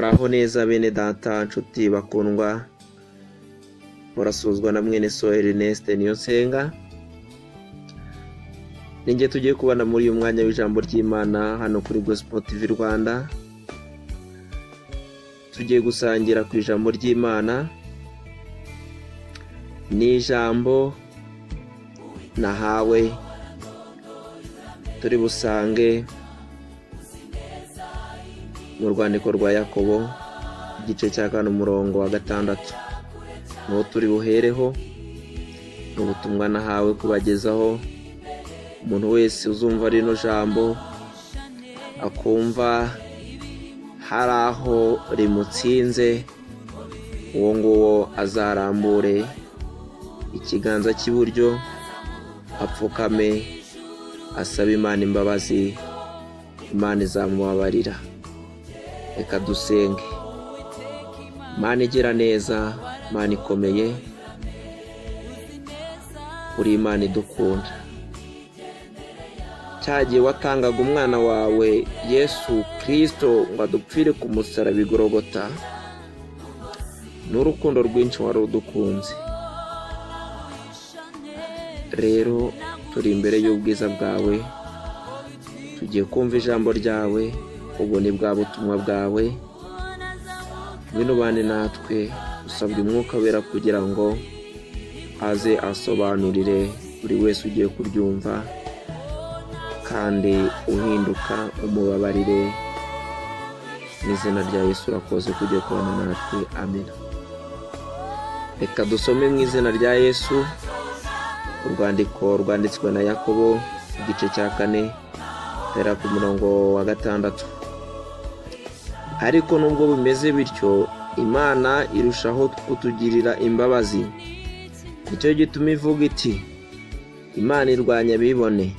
Muraho neza bene data nshuti bakundwa, murasuzwa na mwene so Ernest Niyonsenga. Ninjye tugiye kubana muri uyu mwanya w'ijambo ry'Imana hano kuri Gospel TV Rwanda. Tugiye gusangira ku ijambo ry'Imana. Ni ijambo nahawe turi busange mu rwandiko rwa Yakobo igice cya 4 umurongo wa 6. Niho turi buhereho ubutumwa nahawe kubagezaho. Umuntu wese uzumva rino jambo akumva hari aho rimutsinze, uwo nguwo azarambure ikiganza cy'iburyo, apfukame asaba Imana imbabazi, Imana izamubabarira. Reka dusenge. Imana igira neza, Imana ikomeye, uri Imana idukunda. Cyagiye watangaga umwana wawe Yesu Kristo ngo adupfire ku musaraba i Golgotha, n'urukundo rwinshi wari udukunze. Rero turi imbere y'ubwiza bwawe, tugiye kumva ijambo ryawe, ubu ni bwa butumwa bwawe. Ngwino bane natwe, usabwe Umwuka Wera kugira ngo aze asobanurire buri wese ugiye kuryumva, kandi uhinduka umubabarire. Mu izina rya Yesu urakoze kugiye kubana natwe, amen. Reka dusome mu izina rya Yesu urwandiko rwanditswe na Yakobo igice cya 4 tera ku murongo wa 6. Ariko nubwo bimeze bityo, Imana irushaho kutugirira imbabazi. Nicyo gituma ivuga iti, Imana irwanya abibone,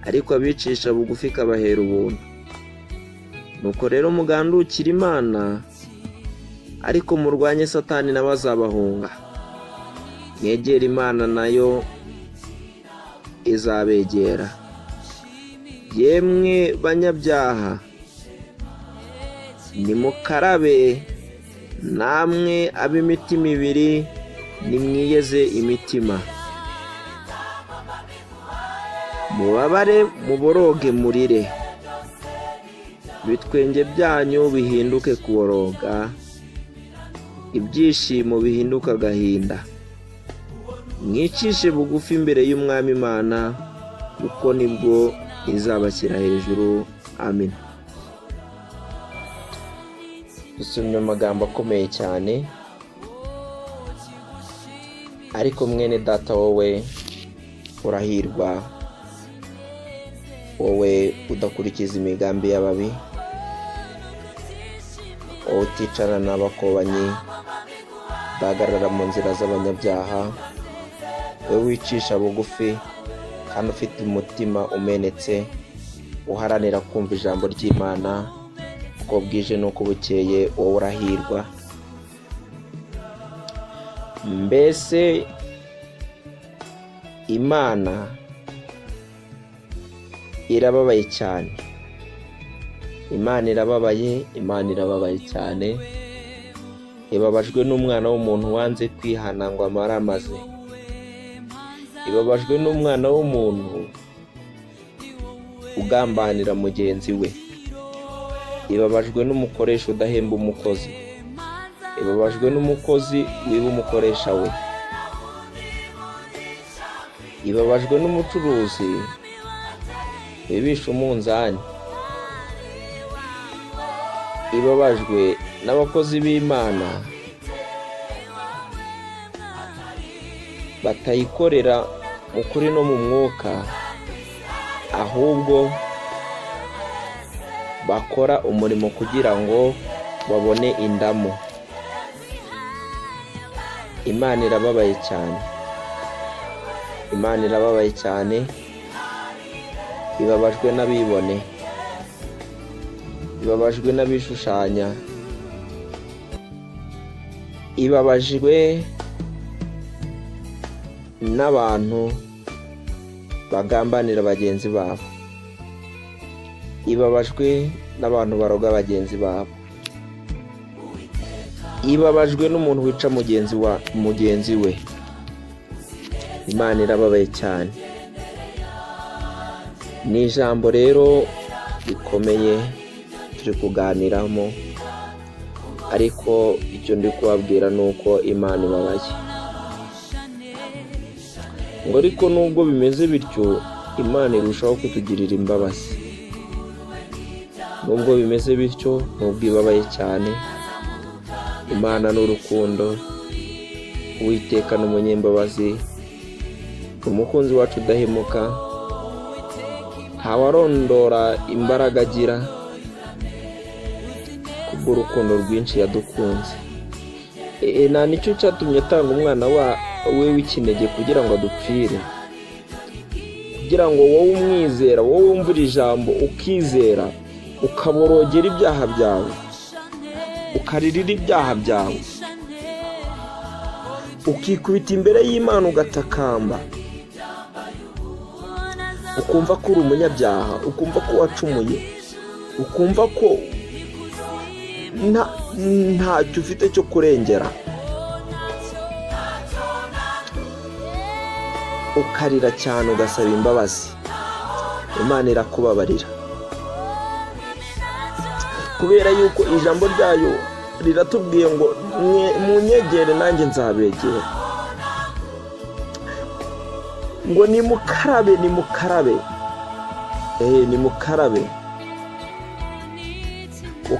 ariko abicisha bugufi ikabahera ubuntu. Nuko rero mugandukire Imana, ariko murwanye Satani nawe azabahunga. Mwegera Imana nayo izabegera. Yemwe banyabyaha, nimukarabe, namwe ab'imitima ibiri nimwiyeze imitima. Mubabare muboroge murire, ibitwenge byanyu bihinduke kuboroga, ibyishimo bihinduka agahinda. Mwicishe bugufi imbere y'Umwami Imana, kuko nibwo izabashyira hejuru. Amen. Dusomye amagambo akomeye cyane. Ariko mwene data, wowe urahirwa, wowe udakurikiza imigambi y'ababi, wowe uticara n'abakobanyi, udahagarara mu nzira z'abanyabyaha, wowe wicisha bugufi kandi ufite umutima umenetse, uharanira kumva ijambo ry'Imana uko bwije n'uko bukeye, wowe urahirwa. Mbese Imana irababaye cyane. Imana irababaye, Imana irababaye cyane. Ibabajwe n'umwana w'umuntu wanze kwihana ngo amaramaze. Ibabajwe n'umwana w'umuntu ugambanira mugenzi we. Ibabajwe n'umukoresha udahemba umukozi. Ibabajwe n'umukozi wiba umukoresha we. Ibabajwe n'umucuruzi wibisha umunzani. Ibabajwe n'abakozi b'Imana batayikorera mu kuri no mu mwuka, ahubwo bakora umurimo kugira ngo babone indamu. Imana irababaye cyane. Imana irababaye cyane. Ibabajwe n'abibone, ibabajwe n'abishushanya, ibabajwe n'abantu bagambanira bagenzi babo. ibabajwe n'abantu baroga bagenzi babo. ibabajwe n'umuntu wica mugenzi we. Imana irababaye cyane. Ni ijambo rero rikomeye turi kuganiramo, ariko icyo ndi kubabwira ni uko Imana ibabaye. Ngo ariko nubwo bimeze bityo, Imana irushaho kutugirira imbabazi. Nubwo bimeze bityo, nubwo ibabaye cyane, Imana ni urukundo, Uwiteka ni umunyembabazi, umukunzi wacu udahemuka, ntawarondora imbaraga agira kubw'urukundo rwinshi yadukunze. Nta nicyo cyatumye atanga umwana we w'ikinege kugira ngo adupfire, kugira ngo wowe umwizera, wowe wumvira ijambo ukizera, ukaborogera ibyaha byawe, ukaririra ibyaha byawe, ukikubita imbere y'Imana ugatakamba, ukumva ko uri umunyabyaha, ukumva ko wacumuye, ukumva ko ntacyo ufite cyo kurengera, ukarira cyane ugasaba imbabazi. Imana irakubabarira, kubera yuko ijambo ryayo riratubwiye ngo munyegere nanjye nzabegera, ngo nimukarabe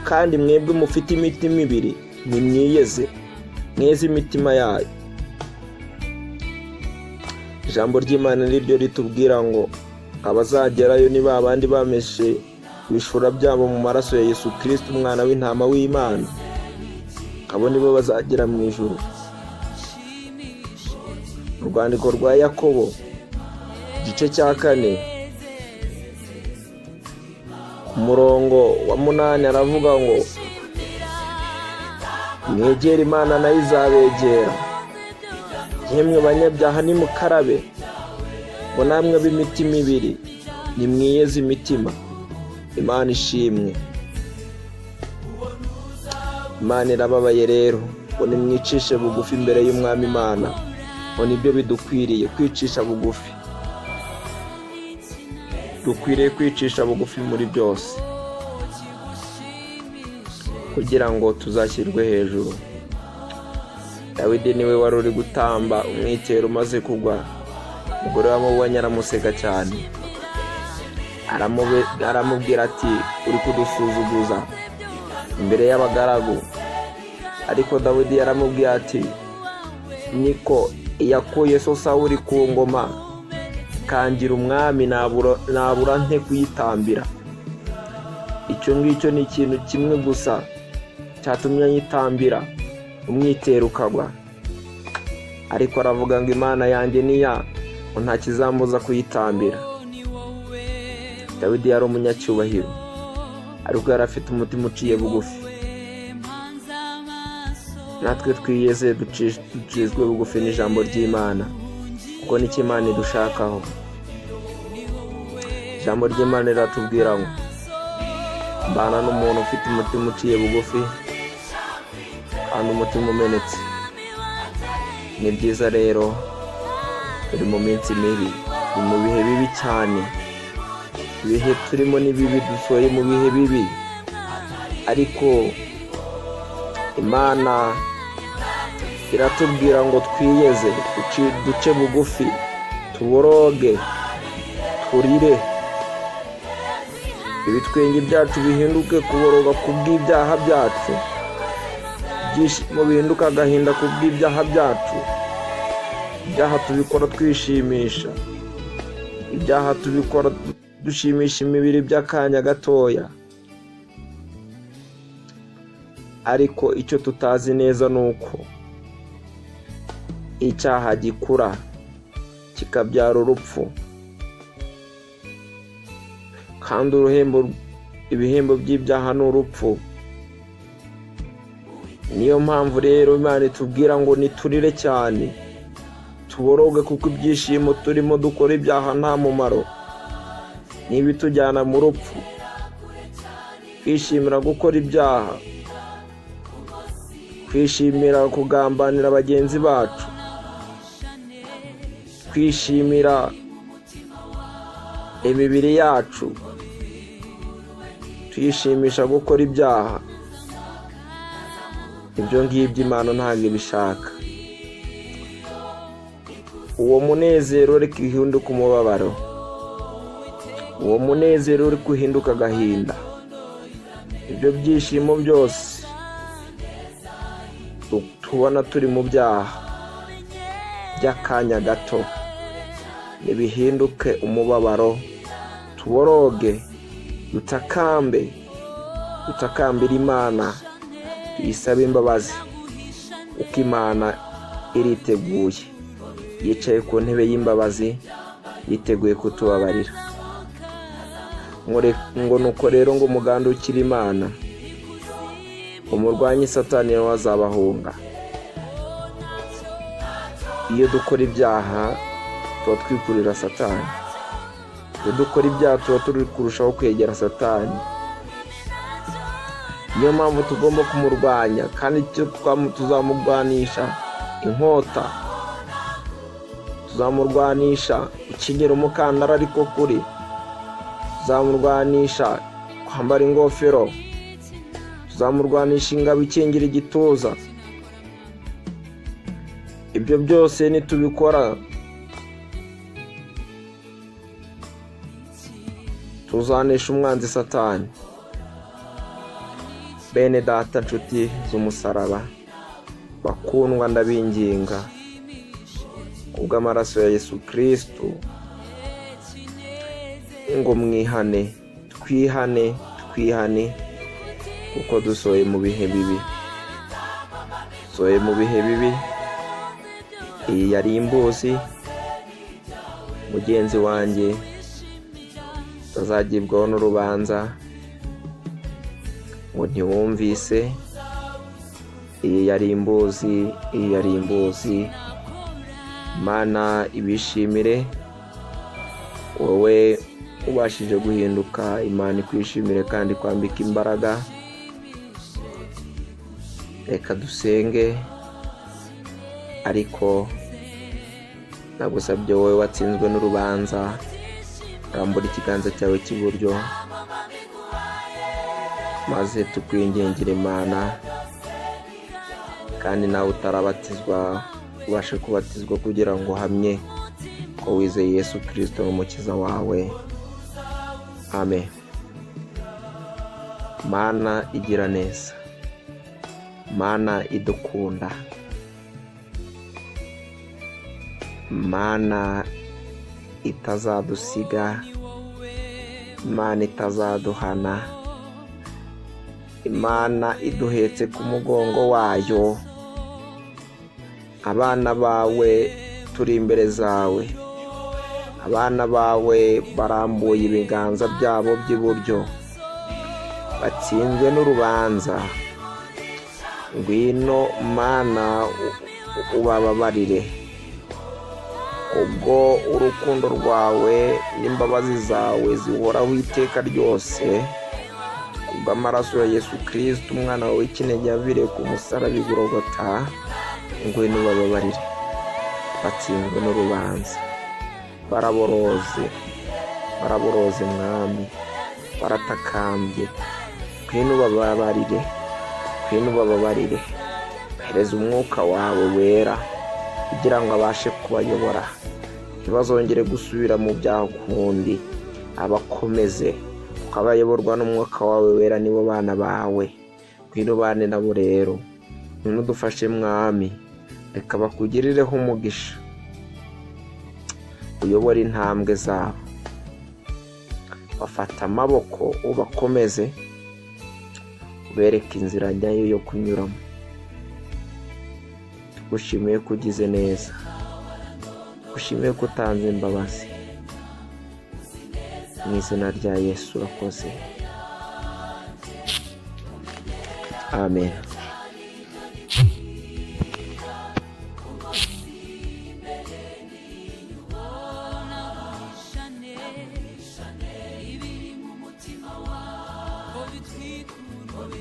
kandi mwebwe mufite imitima ibiri nimwiyeze, mweze imitima yayo. Ijambo ry'Imana niryo ritubwira ngo abazagerayo ni babandi bameshe ibishura byabo mu maraso ya Yesu Kristo, umwana w'intama w'Imana. Abo nibo bazagera mu ijuru. Urwandiko rwa Yakobo igice cya 4 umurongo wa 8 aravuga ngo mwegere Imana nayo izabegera. Yemwe banyabyaha nimukarabe, ngo namwe b'imitima ibiri nimwiyeze imitima. Imana ishimwe. Imana irababaye rero, ngo nimwicishe bugufi imbere y'Umwami Imana, ngo nibyo bidukwiriye kwicisha bugufi. Dukwiriye kwicisha bugufi muri byose kugira ngo tuzashyirwe hejuru. Dawidi niwe wari uri gutamba, umwitero umaze kugwa, umugore wamubonye aramuseka cyane, aramubwira ati uri kudusuzuguza imbere y'abagaragu. Ariko Dawidi yaramubwira ati niko yakuye so Sawuli ku ngoma, kangira umwami nabura nte kuyitambira. Icyo ngicyo ni ikintu kimwe gusa cyatumye yitambira, umwitero ukagwa. Ariko aravuga ngo Imana yanjye niya, nta kizambuza kuyitambira. Dawidi yari umunyacyubahiro, ariko yari afite umutima uciye bugufi. Natwe twiyeze ducizwe bugufi n'ijambo ry'Imana, kuko nicyo Imana idushakaho. Ijambo ry'Imana riratubwira ngo mbana n'umuntu ufite umutima uciye bugufi kandi umutima umenetse. Ni byiza rero, turi mu minsi mibi, ni mu bihe bibi cyane. Ibihe turimo ni bibi, dusohoye mu bihe bibi, ariko Imana iratubwira ngo twiyeze, duce bugufi, tuboroge, turire, ibitwenge byacu bihinduke kuboroga kubw'ibyaha byacu, ibyishimo bihinduka agahinda kubw'ibyaha byacu. Ibyaha tubikora twishimisha, ibyaha tubikora dushimisha imibiri by'akanya gatoya, ariko icyo tutazi neza ni uko icyaha gikura kikabyara urupfu, kandi ibihembo by'ibyaha ni urupfu. Niyo mpamvu rero Imana itubwira ngo niturire cyane, tuboroge, kuko ibyishimo turimo dukora ibyaha nta mumaro, n'ibitujyana mu rupfu. Kwishimira gukora ibyaha twishimira kugambanira bagenzi bacu, twishimira imibiri yacu, tuyishimisha gukora ibyaha. Ibyo ngibyo Imana ntabwo ibishaka. Uwo munezero uri guhinduka umubabaro, uwo munezero uri guhinduka agahinda, ibyo byishimo byose tubona turi mu byaha by'akanya gato nibihinduke umubabaro, tuboroge, dutakambira Imana, tuyisabe imbabazi, uko Imana iriteguye, yicaye ku ntebe y'imbabazi, yiteguye kutubabarira. Ngo nuko rero ngo mugandukire Imana, umurwanyi Satani nawe azabahunga. Iyo dukora ibyaha tuba twikurira Satani, iyo dukora ibyaha tuba turi kurushaho kwegera Satani. Niyo mpamvu tugomba kumurwanya, kandi tuzamurwanisha inkota, tuzamurwanisha gukenyera umukandara ariko kuri, tuzamurwanisha kwambara ingofero, tuzamurwanisha ingabo ikingira igituza. Ibyo byose nitubikora tuzanesha umwanzi Satani. Bene data, nshuti z'umusaraba bakundwa, ndabinginga kubw'amaraso ya Yesu Kristo ngo mwihane, twihane kuko dusohoye mu bihe bibi. Iyi yari imbuzi mugenzi wanjye azagibwaho n'urubanza ngo ntiwumvise. Iyi yari imbuzi. Imana ibishimire, wowe ubashije guhinduka, Imana ikwishimire kandi kwambika imbaraga. Reka dusenge. Ariko nagusabye wowe watsinzwe n'urubanza, rambura ikiganza cyawe cy'iburyo maze tukwingingire Imana, kandi nawe utarabatizwa ubashe kubatizwa kugira ngo uhamye ko wizeye Yesu Kristo umukiza wawe. Amen. Mana igira neza, Mana idukunda, Mana itazadusiga, Imana itazaduhana, Imana iduhetse ku mugongo wayo. Abana bawe turi imbere zawe, abana bawe barambuye ibiganza byabo by'iburyo, batsinzwe n'urubanza. Ngwino Mana ubababarire, ubwo urukundo rwawe n'imbabazi zawe zihoraho iteka ryose. Kubw'amaraso ya Yesu Kristo umwana wawe w'ikinege yaviriye ku musaraba i Golgotha, ngwino ubababarire. Batsinzwe n'urubanza, baraboroze Mwami, baratakambye. Ngwino ubababarire, hereza umwuka wawe wera kugira ngo abashe kubayobora, ntibazongere gusubira mu byaha ukundi. Abakomeze ukabayoborwa n'umwuka wawe wera, nibo bana bawe. Ngwino ubane nabo rero, ngwino udufashe Mwami, reka bakugirireho umugisha, uyobore intambwe zabo, bafata amaboko ubakomeze, ubereke inzira nyayo yo kunyuramo. Tugushimiye ko ugize neza, tugushimiye ko utanze imbabazi. Mu izina rya Yesu urakoze. Amen. ibiri mu mutima wawe bitwikura